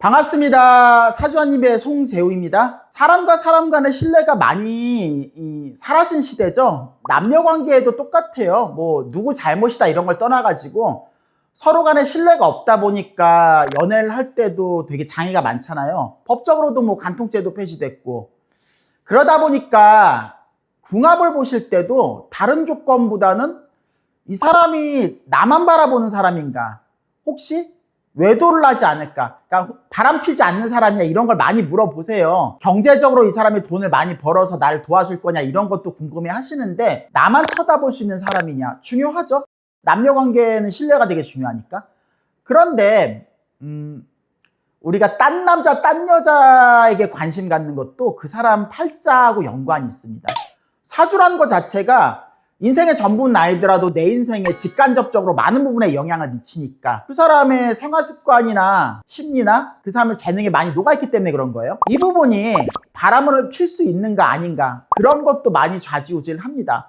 반갑습니다. 사주한입의 송재우입니다. 사람과 사람 간의 신뢰가 많이 사라진 시대죠. 남녀 관계에도 똑같아요. 뭐 누구 잘못이다 이런 걸 떠나가지고 서로 간에 신뢰가 없다 보니까 연애를 할 때도 되게 장애가 많잖아요. 법적으로도 뭐 간통죄도 폐지됐고, 그러다 보니까 궁합을 보실 때도 다른 조건보다는 이 사람이 나만 바라보는 사람인가, 혹시 외도를 하지 않을까, 그러니까 바람피지 않는 사람이냐, 이런 걸 많이 물어보세요. 경제적으로 이 사람이 돈을 많이 벌어서 나를 도와줄 거냐, 이런 것도 궁금해 하시는데, 나만 쳐다볼 수 있는 사람이냐 중요하죠. 남녀관계는 신뢰가 되게 중요하니까. 그런데 우리가 딴 남자 딴 여자에게 관심 갖는 것도 그 사람 팔자하고 연관이 있습니다. 사주라는 것 자체가 인생의 전부는 아니더라도 내 인생에 직간접적으로 많은 부분에 영향을 미치니까, 그 사람의 생활습관이나 심리나 그 사람의 재능에 많이 녹아있기 때문에 그런 거예요. 이 부분이 바람을 필 수 있는가 아닌가, 그런 것도 많이 좌지우지를 합니다.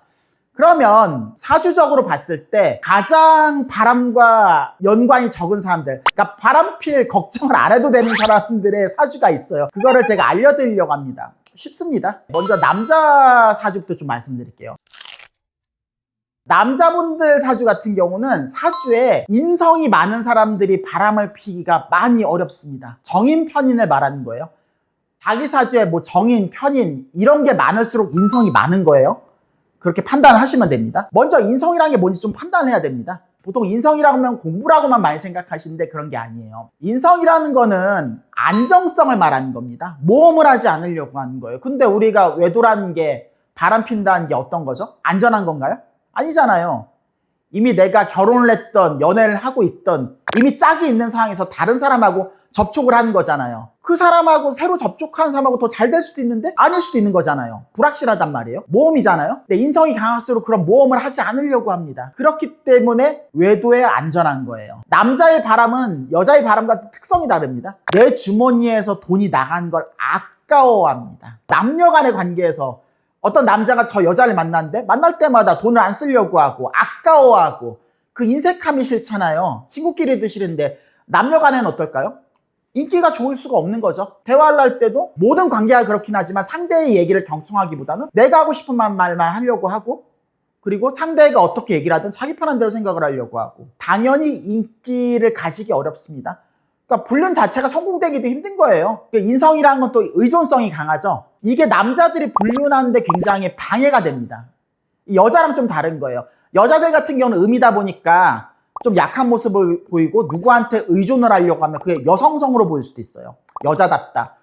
그러면 사주적으로 봤을 때 가장 바람과 연관이 적은 사람들, 그러니까 바람필 걱정을 안 해도 되는 사람들의 사주가 있어요. 그거를 제가 알려드리려고 합니다. 쉽습니다. 먼저 남자 사주부터 좀 말씀드릴게요. 남자분들 사주 같은 경우는 사주에 인성이 많은 사람들이 바람을 피기가 많이 어렵습니다. 정인, 편인을 말하는 거예요. 자기 사주에 뭐 정인, 편인 이런 게 많을수록 인성이 많은 거예요. 그렇게 판단을 하시면 됩니다. 먼저 인성이라는 게 뭔지 좀 판단을 해야 됩니다. 보통 인성이라고 하면 공부라고만 많이 생각하시는데 그런 게 아니에요. 인성이라는 거는 안정성을 말하는 겁니다. 모험을 하지 않으려고 하는 거예요. 근데 우리가 외도라는 게, 바람 핀다는 게 어떤 거죠? 안전한 건가요? 아니잖아요. 이미 내가 결혼을 했던, 연애를 하고 있던, 이미 짝이 있는 상황에서 다른 사람하고 접촉을 하는 거잖아요. 그 사람하고 새로 접촉한 사람하고 더 잘 될 수도 있는데 아닐 수도 있는 거잖아요. 불확실하단 말이에요. 모험이잖아요. 근데 인성이 강할수록 그런 모험을 하지 않으려고 합니다. 그렇기 때문에 외도에 안전한 거예요. 남자의 바람은 여자의 바람과 특성이 다릅니다. 내 주머니에서 돈이 나간 걸 아까워합니다. 남녀 간의 관계에서 어떤 남자가 저 여자를 만났는데 만날 때마다 돈을 안 쓰려고 하고 아까워하고, 그 인색함이 싫잖아요. 친구끼리도 싫은데 남녀 간에는 어떨까요? 인기가 좋을 수가 없는 거죠. 대화를 할 때도 모든 관계가 그렇긴 하지만 상대의 얘기를 경청하기보다는 내가 하고 싶은 말만 하려고 하고, 그리고 상대가 어떻게 얘기를 하든 자기 편한 대로 생각을 하려고 하고, 당연히 인기를 가지기 어렵습니다. 그러니까 불륜 자체가 성공되기도 힘든 거예요. 인성이라는 건 또 의존성이 강하죠. 이게 남자들이 불륜하는데 굉장히 방해가 됩니다. 여자랑 좀 다른 거예요. 여자들 같은 경우는 음이다 보니까 좀 약한 모습을 보이고 누구한테 의존을 하려고 하면 그게 여성성으로 보일 수도 있어요. 여자답다.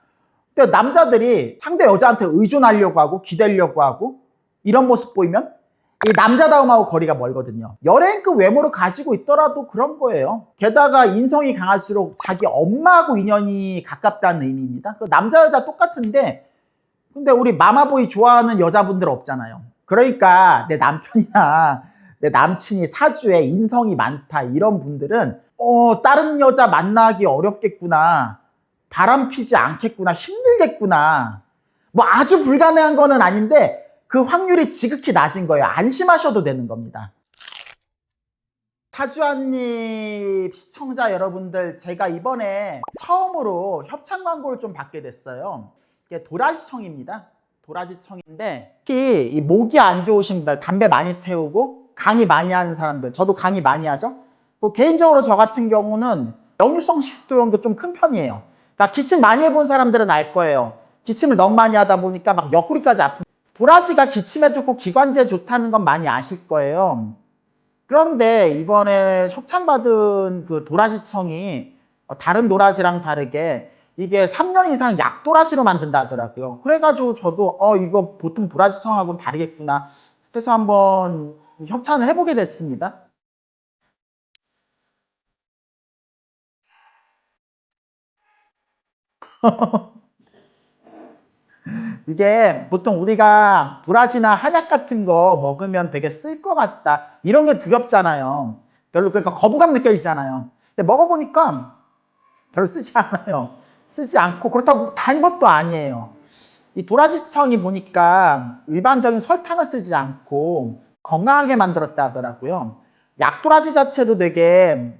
근데 남자들이 상대 여자한테 의존하려고 하고 기대려고 하고 이런 모습 보이면 이 남자다움하고 거리가 멀거든요. 연예인급 외모를 가지고 있더라도 그런 거예요. 게다가 인성이 강할수록 자기 엄마하고 인연이 가깝다는 의미입니다. 그 남자 여자 똑같은데, 근데 우리 마마보이 좋아하는 여자분들 없잖아요. 그러니까 내 남편이나 내 남친이 사주에 인성이 많다 이런 분들은 다른 여자 만나기 어렵겠구나, 바람 피지 않겠구나, 힘들겠구나, 뭐 아주 불가능한 거는 아닌데 그 확률이 지극히 낮은 거예요. 안심하셔도 되는 겁니다. 사주한입 시청자 여러분들, 제가 이번에 처음으로 협찬 광고를 좀 받게 됐어요. 이게 도라지청입니다. 도라지청인데 특히 이 목이 안 좋으신 분들, 담배 많이 태우고 강의 많이 하는 사람들, 저도 강의 많이 하죠. 뭐 개인적으로 저 같은 경우는 역류성 식도염도 좀 큰 편이에요. 그러니까 기침 많이 해본 사람들은 알 거예요. 기침을 너무 많이 하다 보니까 막 옆구리까지 아픈. 도라지가 기침에 좋고 기관지에 좋다는 건 많이 아실 거예요. 그런데 이번에 협찬받은 그 도라지청이 다른 도라지랑 다르게 이게 3년 이상 약도라지로 만든다 하더라고요. 그래가지고 저도 이거 보통 도라지청하고는 다르겠구나. 그래서 한번 협찬을 해보게 됐습니다. 이게 보통 우리가 도라지나 한약 같은 거 먹으면 되게 쓸 것 같다, 이런 게 두렵잖아요. 별로, 그러니까 거부감 느껴지잖아요. 근데 먹어보니까 별로 쓰지 않아요. 쓰지 않고, 그렇다고 단 것도 아니에요. 이 도라지청이 보니까 일반적인 설탕을 쓰지 않고 건강하게 만들었다 하더라고요. 약도라지 자체도 되게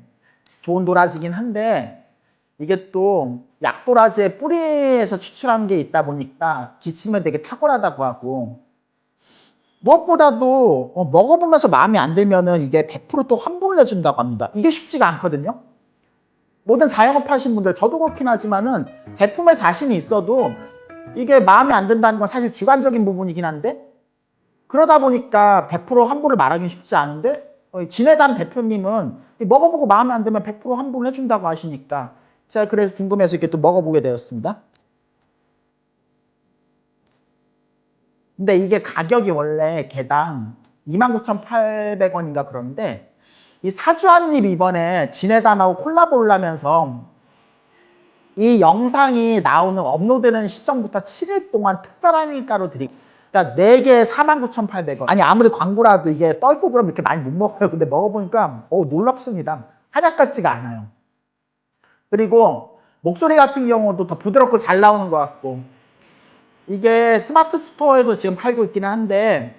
좋은 도라지긴 한데 이게 또 약도라지의 뿌리에서 추출한 게 있다 보니까 기침에 되게 탁월하다고 하고, 무엇보다도 먹어보면서 마음에 안 들면은 이게 100%또 환불을 해준다고 합니다. 이게 쉽지가 않거든요. 모든 자영업 하신 분들, 저도 그렇긴 하지만은 제품에 자신이 있어도 이게 마음에 안 든다는 건 사실 주관적인 부분이긴 한데, 그러다 보니까 100% 환불을 말하기 쉽지 않은데, 진해단 대표님은 먹어보고 마음에 안 들면 100% 환불을 해준다고 하시니까 제가 그래서 궁금해서 이렇게 또 먹어보게 되었습니다. 근데 이게 가격이 원래 개당 29,800원인가 그런데, 이 사주한입 이번에 진해단하고 콜라보를 하면서 이 영상이 나오는 업로드되는 시점부터 7일 동안 특별한 일가로 드리고, 그러니까 4개에 49,800원. 아니 아무리 광고라도 이게 떨고 그러면 이렇게 많이 못 먹어요. 근데 먹어보니까 놀랍습니다. 한약 같지가 않아요. 그리고 목소리 같은 경우도 더 부드럽고 잘 나오는 것 같고, 이게 스마트 스토어에서 지금 팔고 있기는 한데,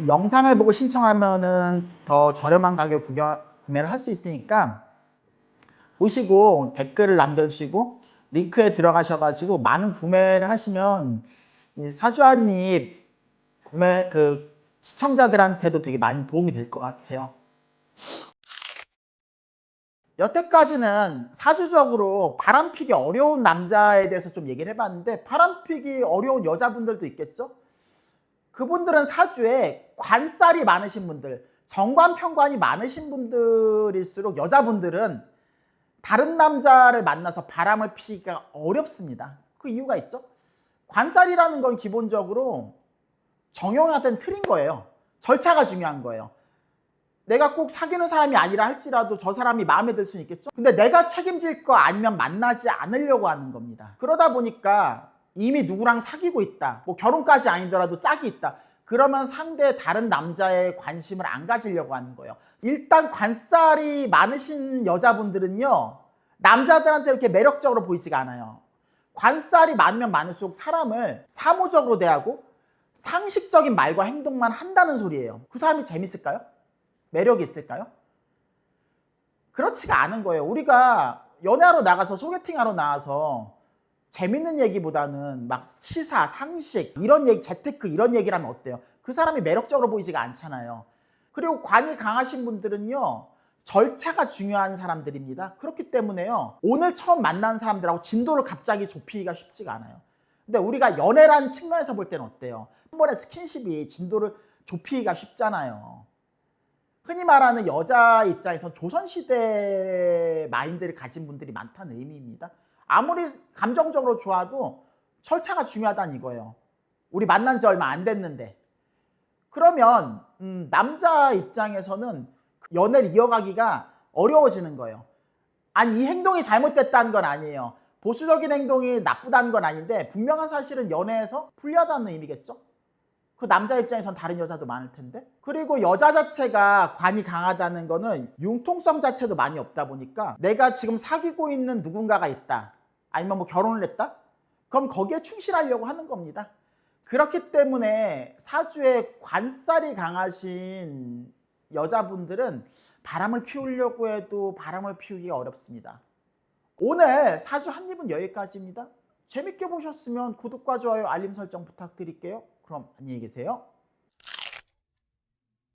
영상을 보고 신청하면은 더 저렴한 가격에 구매를 할 수 있으니까 보시고 댓글을 남겨주시고 링크에 들어가셔가지고 많은 구매를 하시면 이 사주한입 구매 시청자들한테도 되게 많이 도움이 될 것 같아요. 여태까지는 사주적으로 바람피기 어려운 남자에 대해서 좀 얘기를 해봤는데, 바람피기 어려운 여자분들도 있겠죠? 그분들은 사주에 관살이 많으신 분들, 정관편관이 많으신 분들일수록 여자분들은 다른 남자를 만나서 바람을 피기가 어렵습니다. 그 이유가 있죠. 관살이라는 건 기본적으로 정형화된 틀인 거예요. 절차가 중요한 거예요. 내가 꼭 사귀는 사람이 아니라 할지라도 저 사람이 마음에 들 수는 있겠죠. 근데 내가 책임질 거 아니면 만나지 않으려고 하는 겁니다. 그러다 보니까 이미 누구랑 사귀고 있다, 뭐 결혼까지 아니더라도 짝이 있다, 그러면 상대 다른 남자의 관심을 안 가지려고 하는 거예요. 일단 관살이 많으신 여자분들은요, 남자들한테 이렇게 매력적으로 보이지가 않아요. 관살이 많으면 많을수록 사람을 사무적으로 대하고 상식적인 말과 행동만 한다는 소리예요. 그 사람이 재밌을까요? 매력이 있을까요? 그렇지가 않은 거예요. 우리가 연애하러 나가서, 소개팅하러 나와서 재밌는 얘기보다는 막 시사, 상식, 이런 얘기, 재테크 이런 얘기를 하면 어때요? 그 사람이 매력적으로 보이지가 않잖아요. 그리고 관이 강하신 분들은요, 절차가 중요한 사람들입니다. 그렇기 때문에요, 오늘 처음 만난 사람들하고 진도를 갑자기 좁히기가 쉽지가 않아요. 근데 우리가 연애라는 측면에서 볼 때는 어때요? 한 번의 스킨십이 진도를 좁히기가 쉽잖아요. 흔히 말하는 여자 입장에선 조선시대 마인드를 가진 분들이 많다는 의미입니다. 아무리 감정적으로 좋아도 절차가 중요하다는 이거예요. 우리 만난 지 얼마 안 됐는데. 그러면 남자 입장에서는 연애를 이어가기가 어려워지는 거예요. 아니, 이 행동이 잘못됐다는 건 아니에요. 보수적인 행동이 나쁘다는 건 아닌데, 분명한 사실은 연애에서 불리하다는 의미겠죠? 그 남자 입장에선 다른 여자도 많을 텐데. 그리고 여자 자체가 관이 강하다는 거는 융통성 자체도 많이 없다 보니까, 내가 지금 사귀고 있는 누군가가 있다, 아니면 뭐 결혼을 했다, 그럼 거기에 충실하려고 하는 겁니다. 그렇기 때문에 사주에 관살이 강하신 여자분들은 바람을 피우려고 해도 바람을 피우기가 어렵습니다. 오늘 사주 한입은 여기까지입니다. 재밌게 보셨으면 구독과 좋아요, 알림 설정 부탁드릴게요. 그럼 안녕히 계세요.